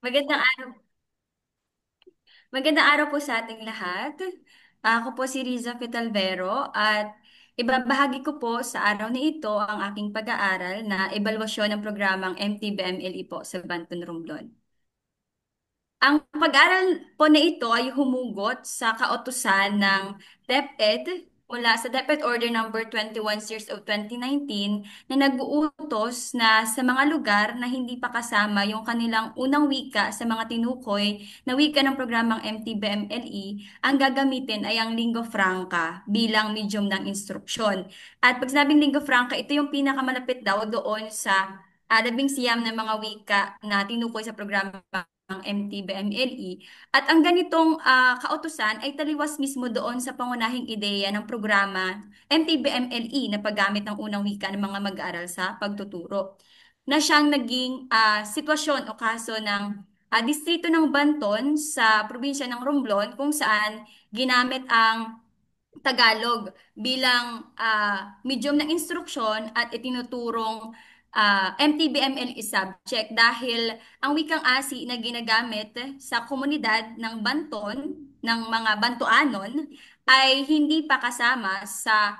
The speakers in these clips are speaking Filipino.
Magandang araw. Magandang araw po sa ating lahat. Ako po si Riza Fitalvero at ibabahagi ko po sa araw na ito ang aking pag-aaral na ebalwasyon ng programang MTBMLE po sa Banton Romblon. Ang pag-aaral po na ito ay humugot sa kautusan ng DepEd mula sa DepEd Order Number 21 Series of 2019 na nag-uutos na sa mga lugar na hindi pa kasama yung kanilang unang wika sa mga tinukoy na wika ng programang MTBMLE, ang gagamitin ay ang lingua franca bilang medium ng instruksyon. At pag sinabing lingua franca, ito yung pinakamalapit daw doon sa 11 na mga wika na tinukoy sa programa ng MTBMLE at ang ganitong kautusan ay taliwas mismo doon sa pangunahing ideya ng programa MTBMLE na paggamit ng unang wika ng mga mag-aaral sa pagtuturo na siyang naging sitwasyon o kaso ng distrito ng Banton sa probinsya ng Romblon kung saan ginamit ang Tagalog bilang medium ng instruksyon at itinuturong MTBML is subject dahil ang wikang ASI na ginagamit sa komunidad ng Banton, ng mga Bantoanon, ay hindi pa kasama sa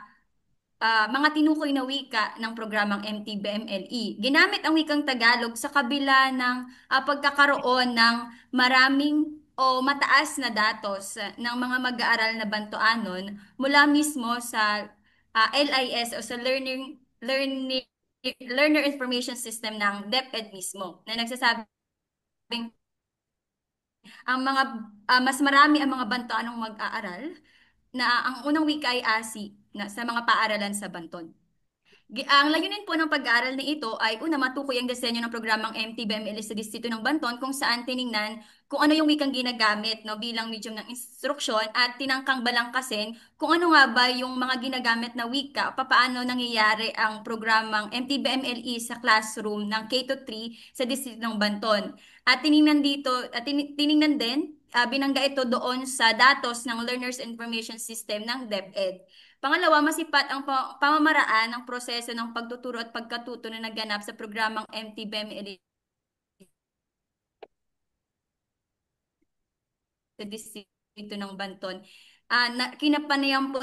mga tinukoy na wika ng programang MTBMLE. Ginamit ang wikang Tagalog sa kabila ng pagkakaroon ng maraming o mataas na datos ng mga mag-aaral na Bantoanon mula mismo sa LIS o sa Learner Information System ng DepEd mismo na nagsasabing ang mga mas marami ang mga Bantoanong mag-aaral na ang unang wika ay ASI na sa mga paaralan sa Banton. Ang layunin po ng pag-aaral na ito ay una matukoy ang disenyo ng programang MTBML sa distrito ng Banton kung saan tiningnan kung ano yung wikang ginagamit no, bilang medium ng instruksyon at tinangkang balangkasin kung ano nga ba yung mga ginagamit na wika, papaano nangyayari ang programang MTBMLE sa classroom ng K to 3 sa distrito ng Banton. At tiningnan dito, tiningnan din, binangga ito doon sa datos ng Learners Information System ng DepEd. Pangalawa, masipat ang pamamaraan ng proseso ng pagtuturo at pagkatuto na naganap sa programang MTBEM sa distrito ng Banton. Kinapanayan po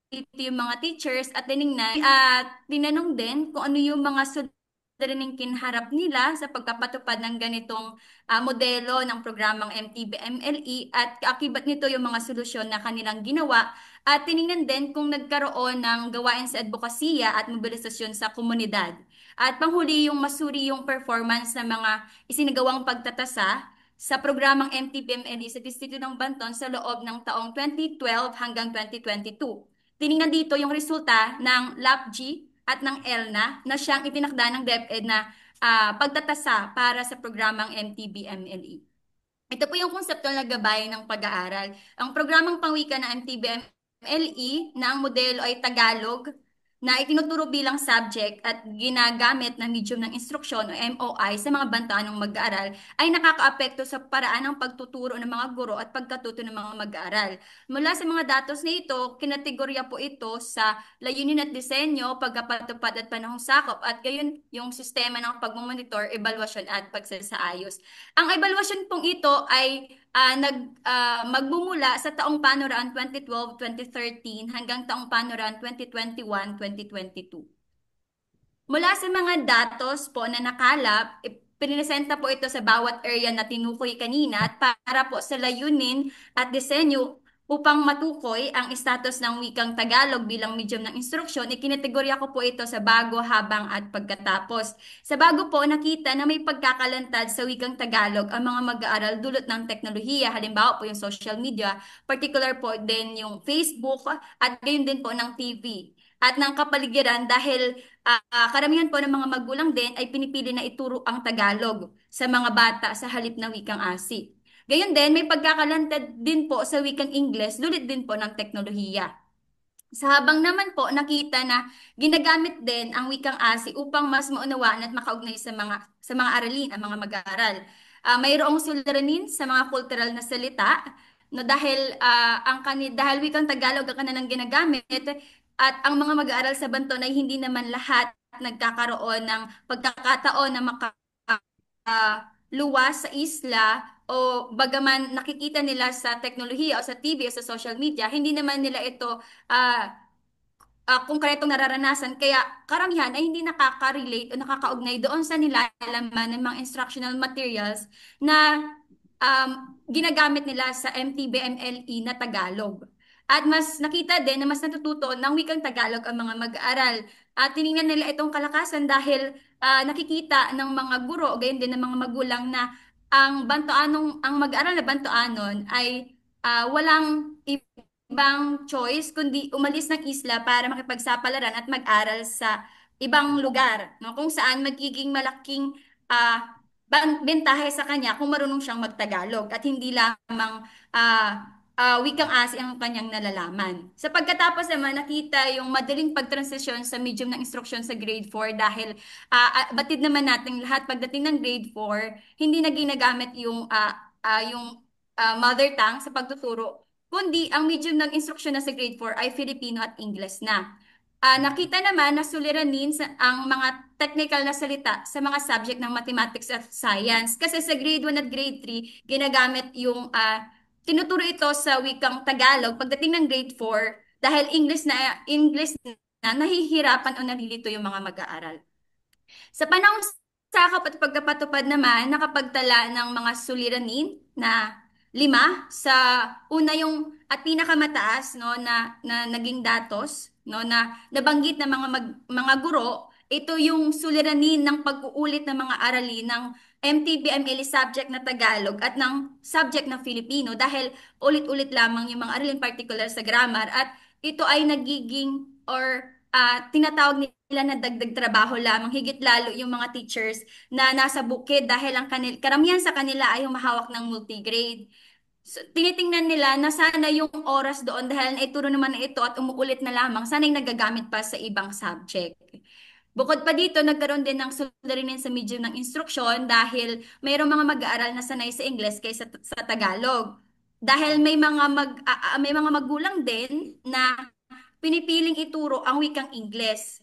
dito yung mga teachers at tinanong din kung ano yung mga suliraning kinharap nila sa pagpapatupad ng ganitong modelo ng programang MTBMLE at kaakibat nito yung mga solusyon na kanilang ginawa at tiningnan din kung nagkaroon ng gawain sa advokasya at mobilisasyon sa komunidad. At panghuli yung masuri yung performance ng mga isinagawang pagtatasa sa programang MTPMLE sa Distrito ng Banton sa loob ng taong 2012 hanggang 2022. Tiningnan dito yung resulta ng LAPG at ng ELNA na siyang itinakda ng DepEd na pagtatasa para sa programang MTBMLE. Ito po yung konseptual na gabay ng pag-aaral. Ang programang pangwika ng MTBMLE na ang modelo ay Tagalog na itinuturo bilang subject at ginagamit na medium ng instruksyon o MOI sa mga bantaanong mag-aaral ay nakakaapekto sa paraan ng pagtuturo ng mga guro at pagkatuto ng mga mag-aaral. Mula sa mga datos na ito, kinategorya po ito sa layunin at disenyo, pagkapatupad at panahong sakop at gayon yung sistema ng pagmamonitor, evaluasyon at pagsasaayos. Ang evaluasyon pong ito ay magmumula sa taong panoraan 2012-2013 hanggang taong panoraan 2021-2022. Mula sa mga datos po na nakalap, pinipresenta po ito sa bawat area na tinukoy kanina at para po sa layunin at disenyo upang matukoy ang status ng wikang Tagalog bilang medium ng instruksyon, ikinategorya ko po ito sa bago, habang at pagkatapos. Sa bago po, nakita na may pagkakalantad sa wikang Tagalog ang mga mag-aaral dulot ng teknolohiya, halimbawa po yung social media, particular po din yung Facebook at gayon din po ng TV at ng kapaligiran dahil karamihan po ng mga magulang din ay pinipili na ituro ang Tagalog sa mga bata sa halip na wikang ASI. Gayon din, may pagkakalantad din po sa wikang Ingles, dulot din po ng teknolohiya. Sa habang naman po nakita na ginagamit din ang wikang ASI upang mas maunawaan at makaugnay sa mga aralin, ang mga mag-aaral. Mayroong suliranin sa mga kultural na salita no dahil dahil wikang Tagalog ang kanilang ginagamit at ang mga mag-aaral sa Banton ay hindi naman lahat nagkakaroon ng pagkakataon na luwas sa isla o bagaman nakikita nila sa teknolohiya o sa TV o sa social media, hindi naman nila ito konkretong nararanasan. Kaya karamihan ay hindi nakaka-relate o nakakaugnay doon sa nilalaman ng mga instructional materials na ginagamit nila sa MTBMLE na Tagalog. At mas nakita din na mas natututo ng wikang Tagalog ang mga mag-aaral. At tiningnan nila itong kalakasan dahil nakikita ng mga guro, gayon din ng mga magulang na ang mag-aaral na Bantoanon ay walang ibang choice kundi umalis ng isla para makipagsapalaran at mag-aral sa ibang lugar, no? Kung saan magiging malaking bentahe sa kanya kung marunong siyang magtagalog at hindi lamang wikang Asi ang kanyang nalalaman. Sa pagkatapos naman, nakita yung madaling pagtransisyon sa medium ng instruction sa grade 4 dahil batid naman natin lahat pagdating ng grade 4, hindi na ginagamit yung mother tongue sa pagtuturo, kundi ang medium ng instruksyon na sa grade 4 ay Filipino at Ingles na. Nakita naman na suliranin ang mga technical na salita sa mga subject ng mathematics at science. Kasi sa grade 1 at grade 3, ginagamit tinuturo ito sa wikang Tagalog. Pagdating ng grade 4, dahil English na nahihirapan o nalilito yung mga mag-aaral. Sa panahong sa pagkapatupad naman, nakapagtala ng mga suliranin na 5 sa una yung at pinakamataas no na naging datos no na nabanggit ng mga guro, ito yung suliranin ng pag-uulit ng mga aralin ng MTBML subject na Tagalog at ng subject na Filipino dahil ulit-ulit lamang yung mga aralin particular sa grammar at ito ay nagiging or tinatawag nila na dagdag trabaho lamang, higit lalo yung mga teachers na nasa bukid dahil karamihan sa kanila ay humahawak ng multigrade. So, tinitingnan nila na sana yung oras doon dahil naituro naman na ito at umuulit na lamang, sana yung nagagamit pa sa ibang subject. Bukod pa dito, nagkaroon din ng suliranin sa medium ng instruksyon dahil mayroong mga mag-aaral na sanay sa Ingles kaysa sa Tagalog. Dahil may mga magulang din na pinipiling ituro ang wikang Ingles.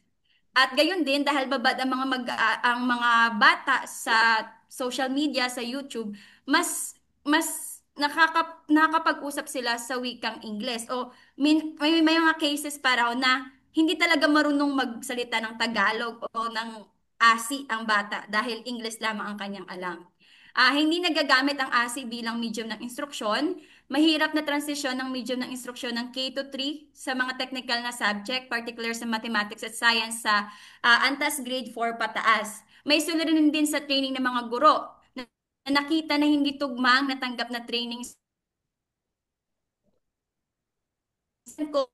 At gayon din dahil babad ang mga bata sa social media, sa YouTube, mas nakakapag-usap sila sa wikang Ingles. O may mga cases pa raw na hindi talaga marunong magsalita ng Tagalog o ng ASI ang bata dahil Ingles lamang ang kanyang alam. Hindi nagagamit ang ASI bilang medium ng instruksyon. Mahirap na transisyon ng medium ng instruksyon ng K to 3 sa mga technical na subject, particular sa mathematics at science sa antas grade 4 pataas. May suliranin din sa training ng mga guro na nakita na hindi tugmang natanggap na training ko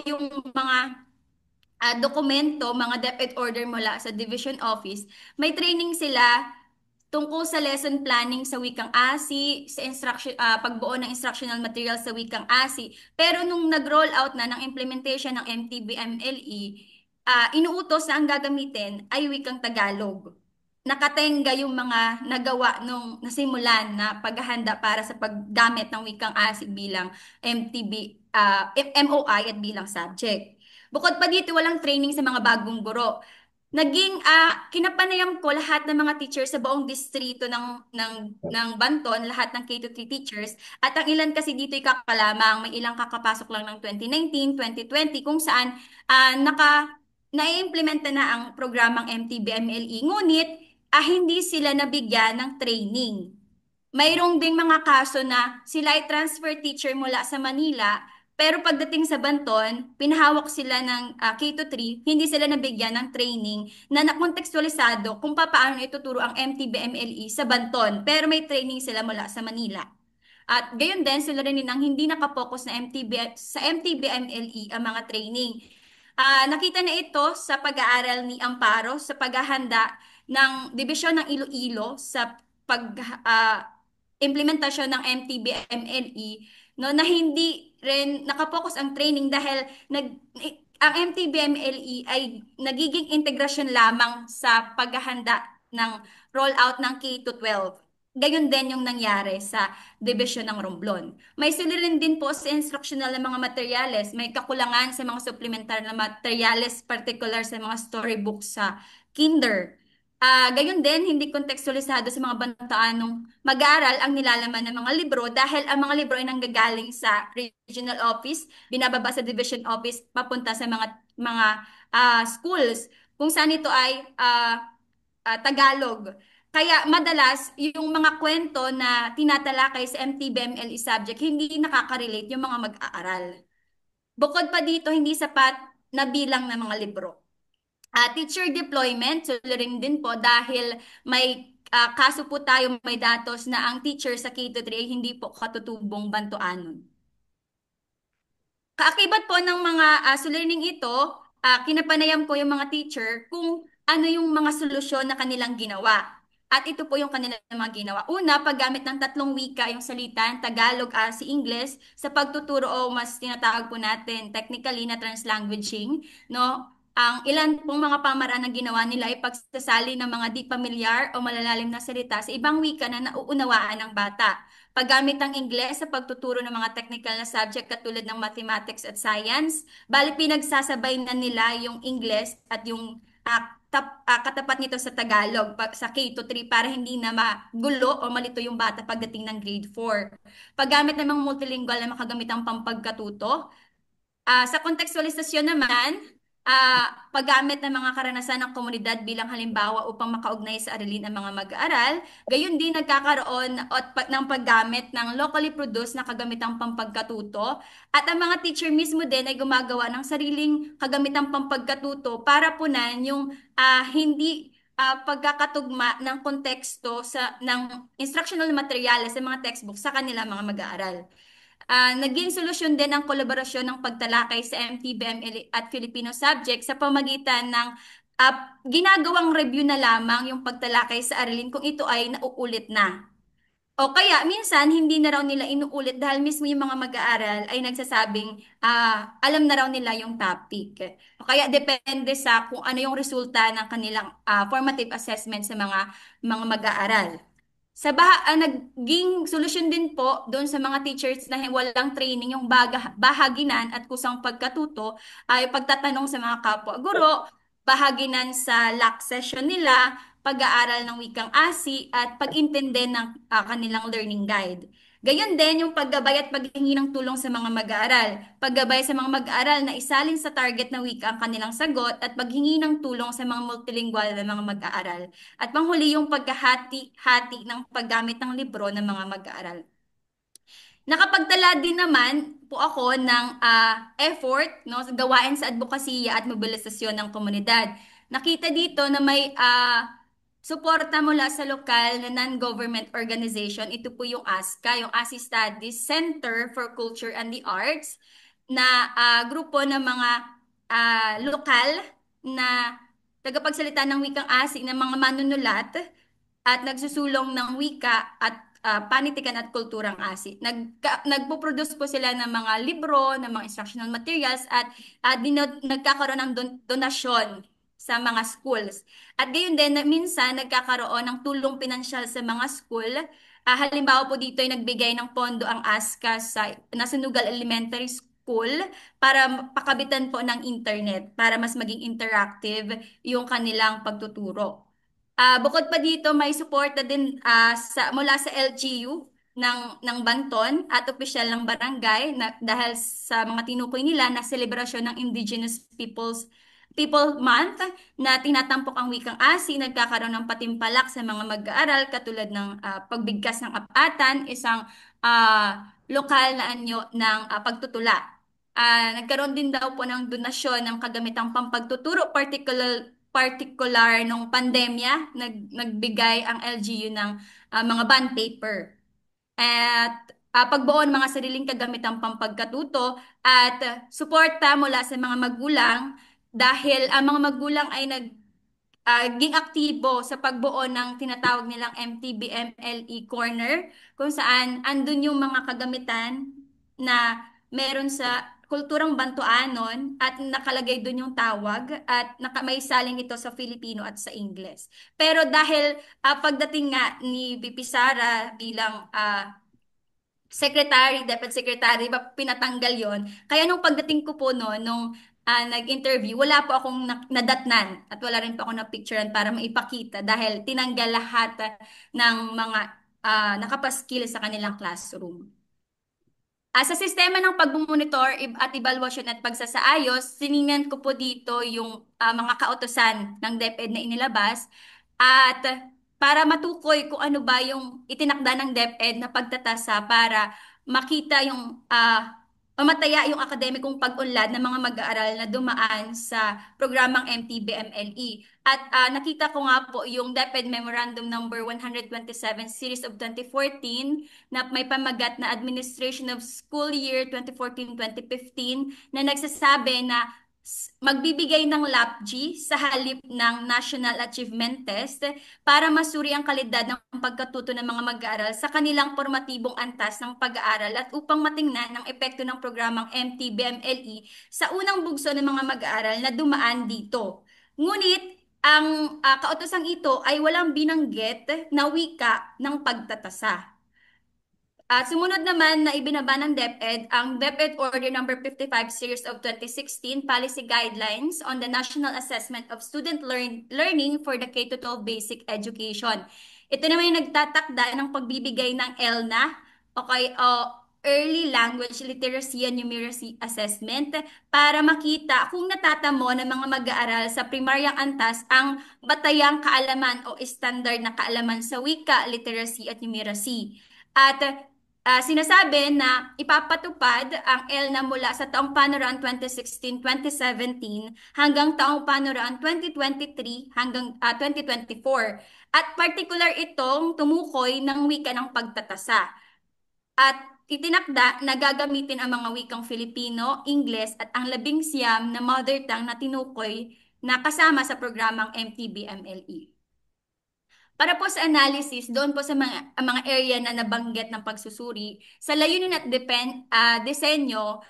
yung mga dokumento, mga DepEd order mula sa division office, may training sila tungkol sa lesson planning sa wikang ASI, sa pagbuo ng instructional material sa wikang ASI. Pero nung nag-roll out na ng implementation ng MTBMLE, inuutos na ang gagamitin ay wikang Tagalog. Nakatenga yung mga nagawa nung nasimulan na paghahanda para sa paggamit ng wikang ASI bilang MOI at bilang subject. Bukod pa dito, walang training sa mga bagong guro. Kinapanayam ko lahat ng mga teachers sa buong distrito ng Banton, lahat ng K-3 teachers, at ang ilan kasi dito ay kakalamang, may ilang kakapasok lang ng 2019, 2020, kung saan na-implementa na ang programang MTBMLE, ngunit hindi sila nabigyan ng training. Mayroong ding mga kaso na sila ay transfer teacher mula sa Manila, pero pagdating sa Banton, pinahawak sila ng K-3, hindi sila nabigyan ng training na nakontekstualisado kung paano ituturo ang MTBMLE sa Banton, pero may training sila mula sa Manila. At gayon din, sila rin ang hindi nakapokus sa MTBMLE ang mga training. Nakita na ito sa pag-aaral ni Amparo sa paghahanda ng Dibisyon ng Iloilo sa implementasyon ng MTBMLE, no, na hindi rin nakapokus ang training dahil ang MTBMLE ay nagiging integrasyon lamang sa paghahanda ng rollout ng K-12. Gayon din yung nangyari sa division ng Romblon. May suliranin din po sa instructional na mga materyales. May kakulangan sa mga supplementar na materyales, particular sa mga storybooks sa kinder. Gayon din, hindi kontekstualisado sa mga bantaanong mag-aaral ang nilalaman ng mga libro dahil ang mga libro ay nanggagaling sa regional office, binababa sa division office, papunta sa mga schools kung saan ito ay Tagalog. Kaya madalas, yung mga kwento na tinatalakay sa MTBMLE subject, hindi nakaka-relate yung mga mag-aaral. Bukod pa dito, hindi sapat na bilang ng mga libro. Teacher deployment, rin din po dahil may kaso po tayo, may datos na ang teacher sa K-3 ay hindi po katutubong bantuanon. Kaakibat po ng mga suliraning ito, kinapanayam ko yung mga teacher kung ano yung mga solusyon na kanilang ginawa. At ito po yung kanilang mga ginawa. Una, paggamit ng tatlong wika, yung salitan, Tagalog, si English, sa pagtuturo o mas tinatawag po natin technically na translanguaging, no? Ang ilan pong mga pamaraan na ginawa nila ay pagsasali ng mga di pamilyar o malalalim na salita sa ibang wika na nauunawaan ng bata. Paggamit ng Ingles sa pagtuturo ng mga technical na subject katulad ng mathematics at science, bali pinagsasabay na nila yung Ingles at yung katapat nito sa Tagalog sa K-3 para hindi na magulo o malito yung bata pagdating ng grade 4. Paggamit ng mga multilingual na makagamitang pampagkatuto, sa kontekstualisasyon naman, paggamit ng mga karanasan ng komunidad bilang halimbawa upang makaugnay sa aralin ang mga mag-aaral, gayon din nagkakaroon ng paggamit ng locally produced na kagamitang pampagkatuto at ang mga teacher mismo din ay gumagawa ng sariling kagamitang pampagkatuto para punan yung hindi pagkakatugma ng konteksto ng instructional materials sa mga textbook sa kanila mga mag-aaral. Naging solusyon din ang kolaborasyon ng pagtalakay sa MTBM at Filipino subject sa pamagitan ng ginagawang review na lamang yung pagtalakay sa aralin kung ito ay nauulit na. O kaya minsan hindi na raw nila inuulit dahil mismo yung mga mag-aaral ay nagsasabing alam na raw nila yung topic. O kaya depende sa kung ano yung resulta ng kanilang formative assessment sa mga mag-aaral. Naging solusyon din po doon sa mga teachers na walang training yung bahaginan at kusang pagkatuto ay pagtatanong sa mga kapwa guro, bahaginan sa lock session nila, pag-aaral ng wikang ASI at pag-intindi ng kanilang learning guide. Gayon din yung paggabay at paghingi ng tulong sa mga mag-aaral. Paggabay sa mga mag-aaral na isalin sa target na wika ang kanilang sagot at paghingi ng tulong sa mga multilingual na mga mag-aaral. At panghuli yung pagkahati-hati ng paggamit ng libro ng mga mag-aaral. Nakapagtala din naman po ako ng effort no, sa gawain sa advokasya at mobilisasyon ng komunidad. Nakita dito na may suporta mula sa lokal na non-government organization. Ito po yung ASCA, yung ASI Studies Center for Culture and the Arts, na grupo ng mga lokal na tagapagsalita ng wikang ASI ng mga manunulat at nagsusulong ng wika at panitikan at kulturang ASI. Nagpo-produce po sila ng mga libro, ng mga instructional materials at nagkakaroon ng donasyon sa mga schools. At gayon din, minsan nagkakaroon ng tulong pinansyal sa mga school. Halimbawa po dito ay nagbigay ng pondo ang ASCA sa Nasunugal Elementary School para pakabitan po ng internet para mas maging interactive yung kanilang pagtuturo. Bukod pa dito, may suporta din mula sa LGU ng Banton at opisyal ng barangay dahil sa mga tinukoy nila na selebrasyon ng Indigenous People Month na tinatampok ang wikang ASI, nagkakaroon ng patimpalak sa mga mag-aaral katulad ng pagbigkas ng apatan, isang lokal na anyo ng pagtutula. Nagkaroon din daw po ng donasyon ng kagamitang pampagtuturo, particular nung pandemya, nagbigay ang LGU ng mga bond paper. At pagbuo ng mga sariling kagamitang pampagkatuto at suporta mula sa mga magulang dahil ang mga magulang ay ging aktibo sa pagbuo ng tinatawag nilang MTBMLE Corner kung saan andun yung mga kagamitan na meron sa kulturang Bantuanon at nakalagay dun yung tawag at may saling ito sa Filipino at sa Ingles. Pero dahil pagdating nga ni VP Sara bilang secretary, deputy secretary, pinatanggal yon. Kaya nung pagdating ko po no, nung nag-interview, wala po akong nadatnan at wala rin po akong na-picturean para maipakita dahil tinanggal lahat ng mga nakapaskil sa kanilang classroom. Sa sistema ng pagmumonitor at evaluation at pagsasaayos, siningnan ko po dito yung mga kautosan ng DepEd na inilabas at para matukoy kung ano ba yung itinakda ng DepEd na pagtatasa para makita yung mamataya yung akademikong pag-unlad ng mga mag-aaral na dumaan sa programang MTBMLE. At nakita ko nga po yung DepEd Memorandum Number 127 Series of 2014 na may pamagat na Administration of School Year 2014-2015 na nagsasabi na magbibigay ng LAPG sa halip ng National Achievement Test para masuri ang kalidad ng pagkatuto ng mga mag-aaral sa kanilang formatibong antas ng pag-aaral at upang matingnan ang epekto ng programang MTBMLE sa unang bugso ng mga mag-aaral na dumaan dito. Ngunit ang kautosang ito ay walang binanggit na wika ng pagtatasa. At sumunod naman na ibinaba ng DepEd ang DepEd Order Number 55 Series of 2016 Policy Guidelines on the National Assessment of Student Learning for the K-12 Basic Education. Ito naman yung nagtatakda ng pagbibigay ng ELNA o Early Language Literacy and Numeracy Assessment para makita kung natatamo ng mga mag-aaral sa primaryang antas ang batayang kaalaman o standard na kaalaman sa wika, literacy at numeracy. At sinasabi na ipapatupad ang ELNA mula sa taong panuran 2016-2017 hanggang taong panuran 2023 hanggang 2024. At particular itong tumukoy ng wika ng pagtatasa. At itinakda na gagamitin ang mga wikang Filipino, Ingles at ang 11 na mother tongue na tinukoy na kasama sa programang MTBMLE. Para po sa analysis, doon po sa mga area na nabanggit ng pagsusuri, sa layunin at disenyo,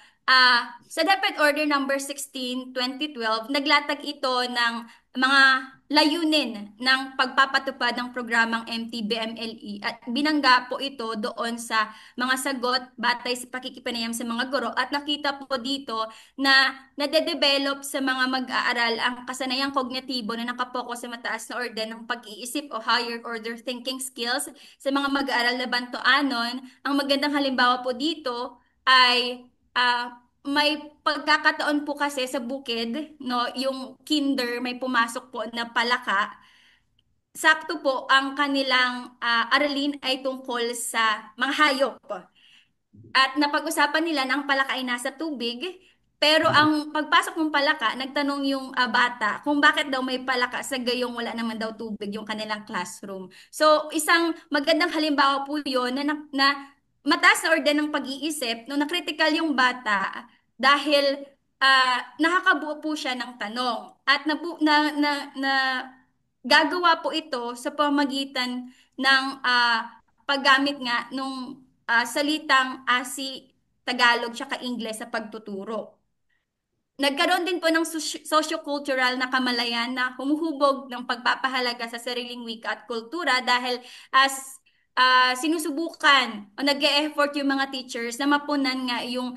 sa DepEd Order Number 16, 2012, naglatag ito ng mga layunin ng pagpapatupad ng programang MTBMLE at binangga po ito doon sa mga sagot batay sa pakikipanayam sa mga guro at nakita po dito na nade-develop sa mga mag-aaral ang kasanayang kognitibo na nakapokus sa mataas na orden ng pag-iisip o higher order thinking skills sa mga mag-aaral na bantoanon. Ang magandang halimbawa po dito ay may pagkakataon po kasi sa bukid, no, yung kinder may pumasok po na palaka. Sakto po ang kanilang aralin ay tungkol sa mga hayop. At napag-usapan nila na ang palaka ay nasa tubig, pero ang pagpasok ng palaka, nagtanong yung bata kung bakit daw may palaka sa gayong wala naman daw tubig yung kanilang classroom. So, isang magandang halimbawa po yun na mataas na orden ng pag-iisip, no, na-critical yung bata dahil nakakabuo po siya ng tanong. At na gagawa po ito sa pamagitan ng paggamit nga nung salitang ASI, Tagalog, tsaka Ingles sa pagtuturo. Nagkaroon din po ng socio-cultural na kamalayan na humuhubog ng pagpapahalaga sa sariling wika at kultura dahil as sinusubukan o nag-e-effort yung mga teachers na mapunan nga yung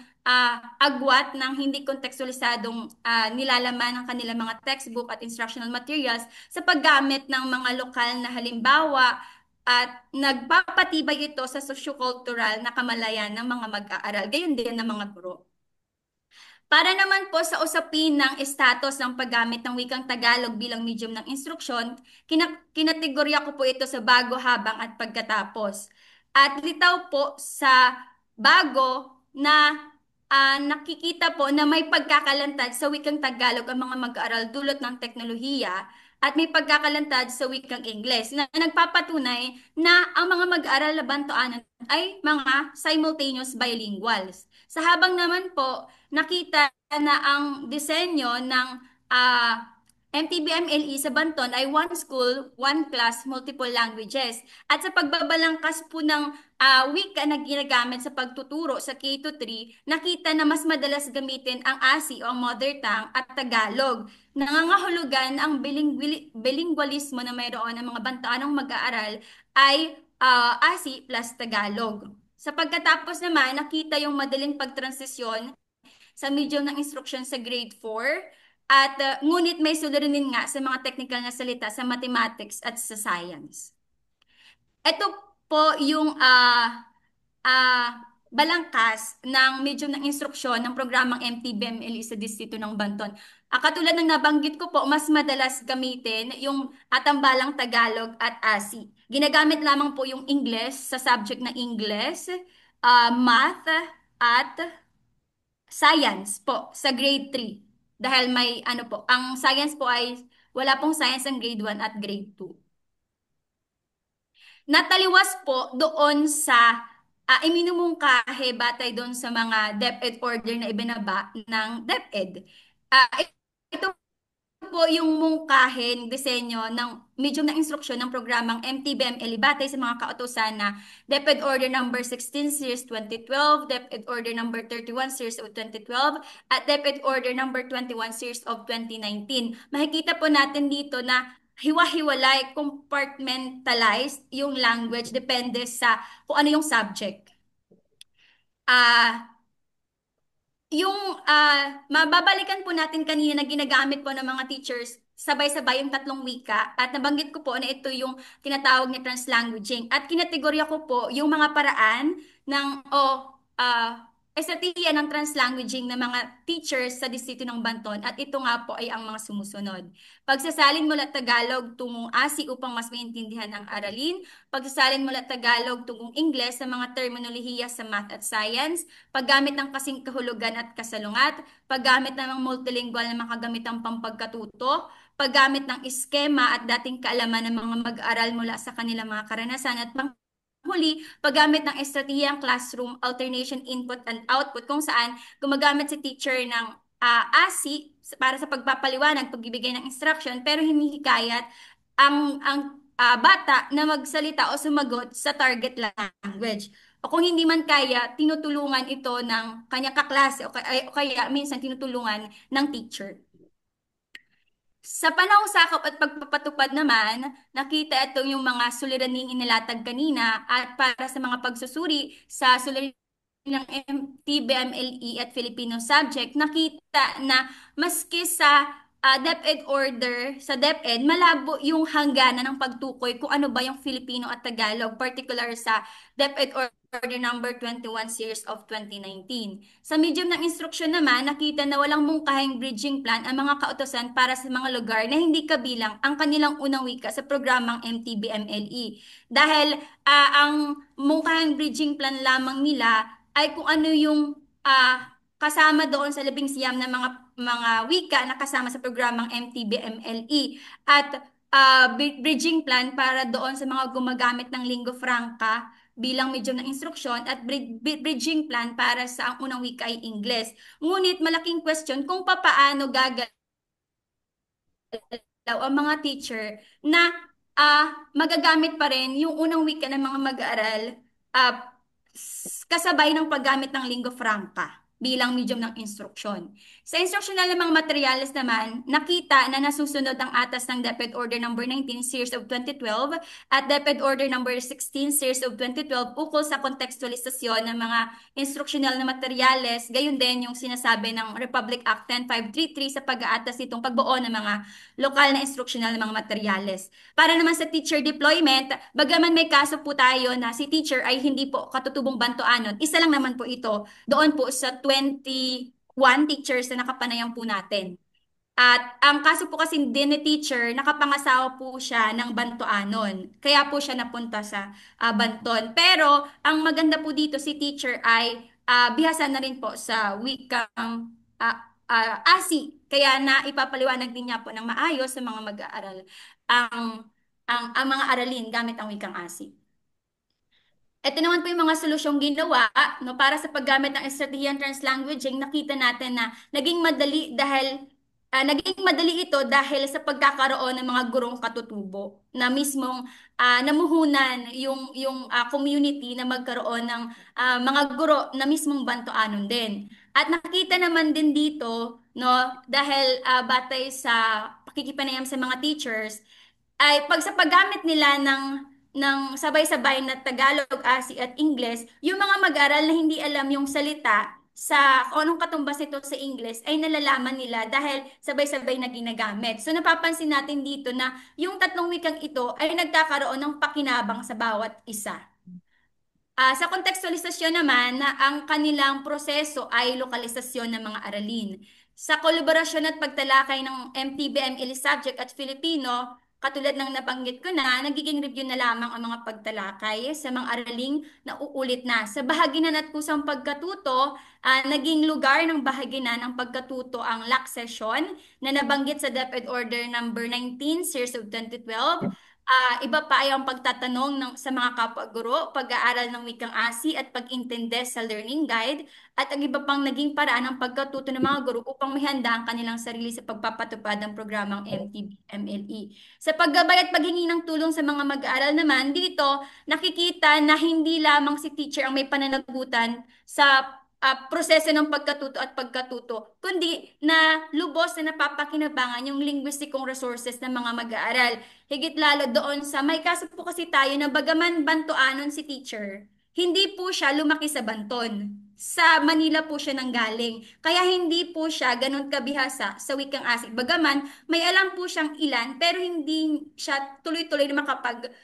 agwat ng hindi kontekstualisadong nilalaman ng kanilang mga textbook at instructional materials sa paggamit ng mga lokal na halimbawa at nagpapatibay ito sa socio-cultural na kamalayan ng mga mag-aaral, gayon din ng mga guro. Para naman po sa usapin ng status ng paggamit ng wikang Tagalog bilang medium ng instruksyon, kinategorya ko po ito sa bago, habang at pagkatapos. At litaw po sa bago na nakikita po na may pagkakalantad sa wikang Tagalog ang mga mag-aaral dulot ng teknolohiya at may pagkakalantad sa wikang Ingles na nagpapatunay na ang mga mag-aaral na bantoanan ay mga simultaneous bilinguals. Sa habang naman po, nakita na ang disenyo ng MTBMLE sa Banton ay one school, one class, multiple languages. At sa pagbabalangkas po ng wika na ginagamit sa pagtuturo sa K-3, nakita na mas madalas gamitin ang ASI o ang mother tongue at Tagalog. Nangangahulugan ang bilingualismo na mayroon ng mga bantaanong mag-aaral ay ASI plus Tagalog. Sa pagkatapos naman, nakita yung madaling pagtransisyon sa medium ng instruction sa grade 4 at ngunit may suliranin nga sa mga technical na salita sa mathematics at sa science. Ito po yung balangkas ng medium ng instruksyon ng programang MTBMLE sa distrito ng Banton. Katulad ng nabanggit ko po, mas madalas gamitin yung atambalang Tagalog at ASI. Ginagamit lamang po yung English sa subject na English, math, at science po sa grade 3. Dahil may ano po, ang science po ay wala pong science ang grade 1 at grade 2. Nataliwas po doon sa iminumungkahi batay doon sa mga DepEd order na ibinaba ng DepEd. Ito po yung mungkahin disenyo ng medium ng instruksyon ng programang MTBML batay sa mga kautusan na DepEd Order number 16 series 2012, DepEd Order number 31 series of 2012, at DepEd Order number 21 series of 2019. Makikita po natin dito na hiwa-hiwalay, compartmentalized yung language depende sa kung ano yung subject. Ah, yung mababalikan po natin kanina na ginagamit po ng mga teachers, sabay-sabay yung tatlong wika at nabanggit ko po na ito yung tinatawag na translanguaging at kinategorya ko po yung mga paraan ng estratehiya ng translanguaging ng mga teachers sa distrito ng Banton at ito nga po ay ang mga sumusunod. Pagsasalin mula Tagalog tungong ASI upang mas maintindihan ang aralin, pagsasalin mula Tagalog tungong Ingles sa mga terminolohiya sa math at science, paggamit ng kasing kahulugan at kasalungat, paggamit ng multilingual na makagamitang pampagkatuto, paggamit ng iskema at dating kaalaman ng mga mag-aaral mula sa kanilang mga karanasan at huli, paggamit ng estratehiyang classroom alternation input and output kung saan gumagamit si teacher ng ASI para sa pagpapaliwanag, pagbibigay ng instruction pero hinihikayat ang bata na magsalita o sumagot sa target language. O kung hindi man kaya, tinutulungan ito ng kanyang kaklase o kaya minsan tinutulungan ng teacher. Sa panahong sakop at pagpapatupad naman, nakita ito yung mga suliraning inilatag kanina at para sa mga pagsusuri sa suliraning ng MTBMLE at Filipino subject, nakita na maski sa DepEd order, sa DepEd, malabo yung hangganan ng pagtukoy kung ano ba yung Filipino at Tagalog, particular sa DepEd Order number 21 series of 2019. Sa medium ng instruksyon naman, nakita na walang mungkahing bridging plan ang mga kautosan para sa mga lugar na hindi kabilang ang kanilang unang wika sa programang MTBMLE. Dahil ang mungkahing bridging plan lamang nila ay kung ano yung kasama doon sa labing siyam na mga wika na kasama sa programang MTBMLE at bridging plan para doon sa mga gumagamit ng lingua franca bilang medium ng instruksyon at bridging plan para sa ang unang wika ay Ingles. Ngunit malaking question kung papaano gagalaw ang mga teacher na magagamit pa rin yung unang wika ng mga mag-aaral ah, kasabay ng paggamit ng lingua franca bilang medium ng instruksyon. Sa instructional namang materials naman, nakita na nasusunod ang atas ng DepEd Order number 19 series of 2012 at DepEd Order number 16 series of 2012 ukol sa kontekstualisasyon ng mga instructional na materyales, gayon din yung sinasabi ng Republic Act 10533 sa pag-aatas nitong pagbuo ng mga lokal na instructional na mga materyales. Para naman sa teacher deployment, bagaman may kaso po tayo na si teacher ay hindi po katutubong bantuanon, isa lang naman po ito doon po sa 21 teachers na nakapanayam po natin. At ang kaso po kasi din ni teacher, nakapangasawa po siya ng Bantoanon. Kaya po siya napunta sa Banton. Pero ang maganda po dito si teacher ay bihasa na rin po sa wikang ASI. Kaya na ipapaliwanag din niya po ng maayos sa mga mag-aaral ang, ang mga aralin gamit ang wikang ASI. Ito naman po yung mga solusyong ginawa no, para sa paggamit ng estratehiyang translanguaging. Nakita natin na naging madali ito dahil sa pagkakaroon ng mga gurong katutubo na mismong namuhunan yung community na magkaroon ng mga guro na mismong Bantoanon din. At nakita naman din dito no dahil batay sa pakikipanayam sa mga teachers ay pag sa paggamit nila ng sabay-sabay na Tagalog, ASI at Ingles, yung mga mag-aral na hindi alam yung salita sa kung anong katumbas nito sa English ay nalalaman nila dahil sabay-sabay na ginagamit. So napapansin natin dito na yung tatlong wikang ito ay nagkakaroon ng pakinabang sa bawat isa. Sa kontekstualisasyon naman na ang kanilang proseso ay lokalisasyon ng mga aralin. Sa kolaborasyon at pagtalakay ng MTBML subject at Filipino, katulad ng nabanggit ko na, nagiging review na lamang ang mga pagtalakay sa mga araling na uulit na. Sa bahaginan at kusang pagkatuto, naging lugar ng bahaginan ng pagkatuto ang LAC session na nabanggit sa DepEd Order number 19, Series of 2012. Iba pa ay ang pagtatanong sa mga kapwa-guro, pag-aaral ng wikang ASI at pag-intinde sa learning guide, at ang iba pang naging paraan ng pagkatuto ng mga guro upang mahanda ang kanilang sarili sa pagpapatupad ng programang MTB-MLE. Sa paggabay at paghingi ng tulong sa mga mag-aaral naman, dito nakikita na hindi lamang si teacher ang may pananagutan sa proseso ng pagkatuto at pagkatuto, kundi na lubos na napapakinabangan yung linguistikong resources ng mga mag-aaral. Higit lalo doon sa may kaso po kasi tayo na bagaman Bantoanon si teacher, hindi po siya lumaki sa Banton. Sa Manila po siya nanggaling. Kaya hindi po siya ganun kabihasa sa wikang asik. Bagaman may alam po siyang ilan pero hindi siya tuloy-tuloy na makapag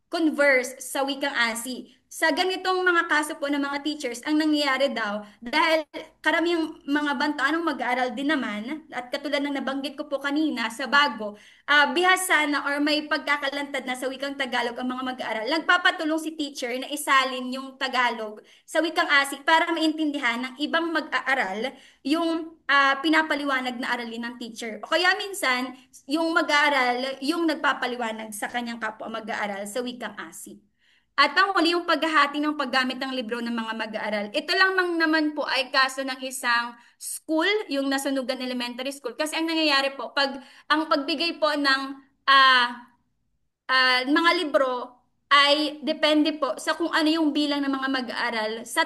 converse sa wikang ASI. Sa ganitong mga kaso po ng mga teachers, ang nangyayari daw, dahil karaming mga bantaanong mag-aaral din naman, at katulad ng nabanggit ko po kanina sa bago, bihasa na or may pagkakalantad na sa wikang Tagalog ang mga mag-aaral, nagpapatulong si teacher na isalin yung Tagalog sa wikang ASIC para maintindihan ng ibang mag-aaral yung pinapaliwanag na aralin ng teacher. O kaya minsan, yung mag-aaral, yung nagpapaliwanag sa kanyang kapwa mag-aaral sa wikang ASIC. At panghuli yung paghahati ng paggamit ng libro ng mga mag-aaral. Ito lang naman po ay kaso ng isang school, yung Nasunugan Elementary School. Kasi ang nangyayari po, ang pagbigay po ng mga libro ay depende po sa kung ano yung bilang ng mga mag-aaral sa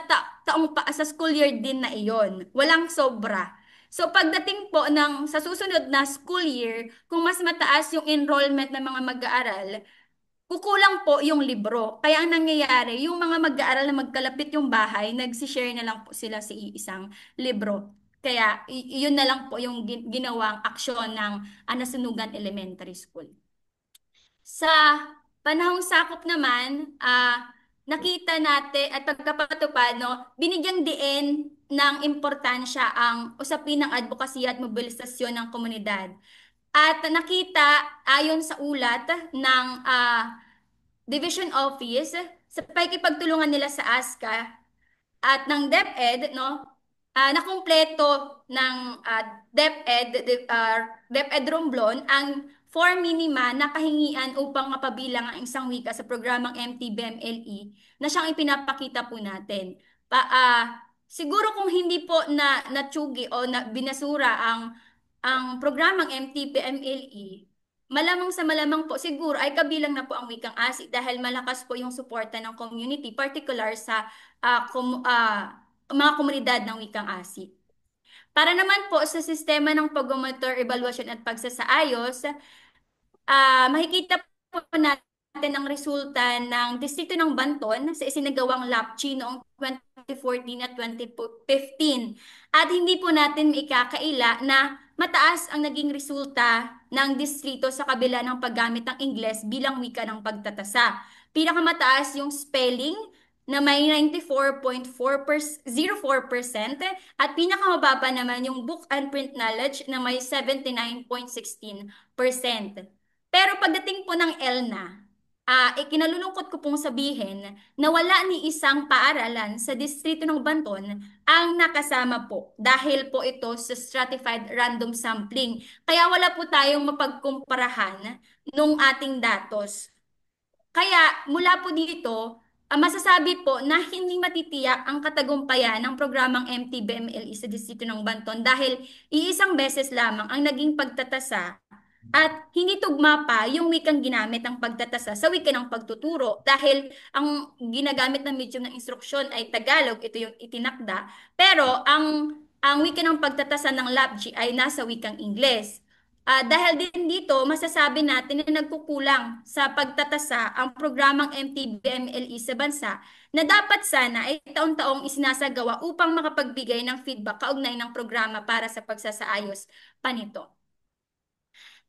sa school year din na iyon. Walang sobra. So pagdating po sa susunod na school year, kung mas mataas yung enrollment ng mga mag-aaral, kukulang po yung libro. Kaya ang nangyayari, yung mga mag-aaral na magkalapit yung bahay, nagsishare na lang po sila sa isang libro. Kaya yun na lang po yung ginawang aksyon ng Nasunugan Elementary School. Sa panahong sakop naman, nakita natin at pagkapatupad, no, binigyang diin ng importansya ang usapin ng advokasya at mobilisasyon ng komunidad. At nakita ayon sa ulat ng Division Office sa pakikipagtulungan nila sa ASCA at ng DepEd, no, nakumpleto ng DepEd Romblon ang 4 minima na kahingian upang mapabilang ang isang wika sa programang MTBMLE na siyang ipinapakita po natin. Siguro kung hindi po na natsugi o na binasura ang programang MTBMLE, malamang sa malamang po siguro ay kabilang na po ang wikang ASIC dahil malakas po yung suporta ng community, particular sa mga komunidad ng wikang ASIC. Para naman po sa sistema ng pag-monitor, evaluation at pagsasaayos, makikita po natin ang resulta ng Distrito ng Banton sa isinagawang LAPCHI noong 2014 at 2015. At hindi po natin maikakaila na mataas ang naging resulta ng distrito sa kabila ng paggamit ng Ingles bilang wika ng pagtatasa. Pinakamataas yung spelling na may 94.04% at pinakamababa naman yung book and print knowledge na may 79.16%. Pero pagdating po ng ELNA, ikinalulungkot ko pong sabihin na wala ni isang paaralan sa distrito ng Banton ang nakasama po dahil po ito sa stratified random sampling. Kaya wala po tayong mapagkumparahan nung ating datos. Kaya mula po dito, masasabi po na hindi matitiyak ang katagumpayan ng programang MTBMLE sa distrito ng Banton dahil iisang beses lamang ang naging pagtatasa at hindi tugma pa yung wikang ginamit ng pagtatasa sa wika ng pagtuturo dahil ang ginagamit ng medium ng instruksyon ay Tagalog, ito yung itinakda, pero ang wika ng pagtatasa ng LAPG ay nasa wikang Ingles. Dahil din dito, masasabi natin na nagkukulang sa pagtatasa ang programang MTBMLE sa bansa na dapat sana ay taon-taong isinasagawa upang makapagbigay ng feedback kaugnay ng programa para sa pagsasaayos pa nito.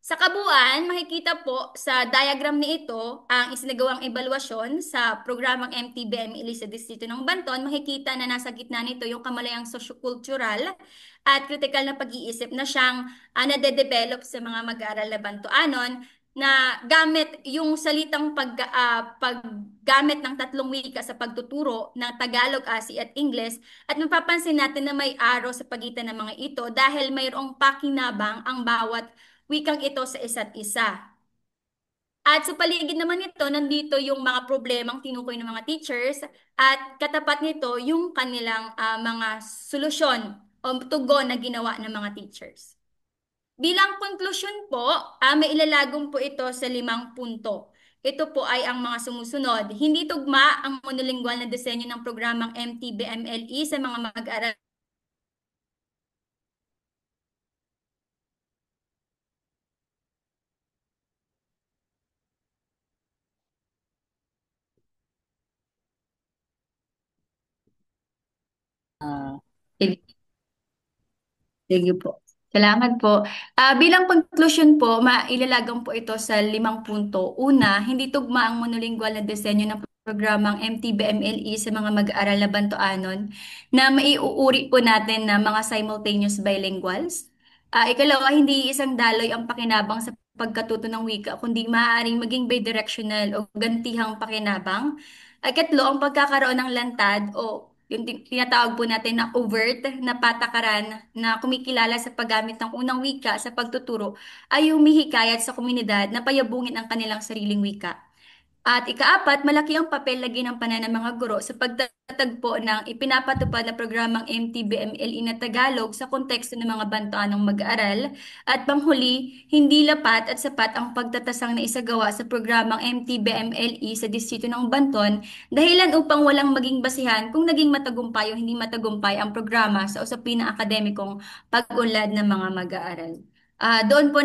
Sa kabuuan, makikita po sa diagram ni ito ang isinagawang evaluasyon sa programang MTBM sa Distrito ng Banton. Makikita na nasa gitna nito yung kamalayang sosyo-kultural at kritikal na pag-iisip na siyang nade-develop sa mga mag-aaral na Bantoanon na gamit yung salitang paggamit ng tatlong wika sa pagtuturo ng Tagalog, ASI at Ingles at mapapansin natin na may araw sa pagitan ng mga ito dahil mayroong pakinabang ang bawat wikang ito sa isa't isa. At sa paligid naman nito, nandito yung mga problemang tinukoy ng mga teachers at katapat nito yung kanilang mga solusyon o tugon na ginawa ng mga teachers. Bilang konklusyon po, may ilalagom po ito sa 5 punto. Ito po ay ang mga sumusunod. Hindi tugma ang monolingual na disenyo ng programang MTBMLE sa mga mag-aaral. Sige po. Salamat po. Bilang conclusion po, mailalagang po ito sa 5 punto. Una, hindi tugma ang monolingual na disenyo ng programang MTBMLE sa mga mag-aaral na Bantoanon na maiuuri po natin na mga simultaneous bilinguals. Ikalawa, hindi isang daloy ang pakinabang sa pagkatuto ng wika, kundi maaaring maging bidirectional o gantihang pakinabang. Ikatlo, ang pagkakaroon ng lantad o yung tinatawag po natin na overt na patakaran na kumikilala sa paggamit ng unang wika sa pagtuturo ay humihikayat sa komunidad na payabungin ang kanilang sariling wika. At ikaapat, malaki ang papel na ginampanan ng mga guro sa pagtatagpo ng ipinapatupad na programang MTBMLE na Tagalog sa konteksto ng mga bantuanong mag-aaral. At panghuli, hindi lapat at sapat ang pagtatasang na isagawa sa programang MTBMLE sa distrito ng Banton dahilan upang walang maging basihan kung naging matagumpay o hindi matagumpay ang programa sa usapin ng akademikong pag-unlad ng mga mag-aaral. Doon po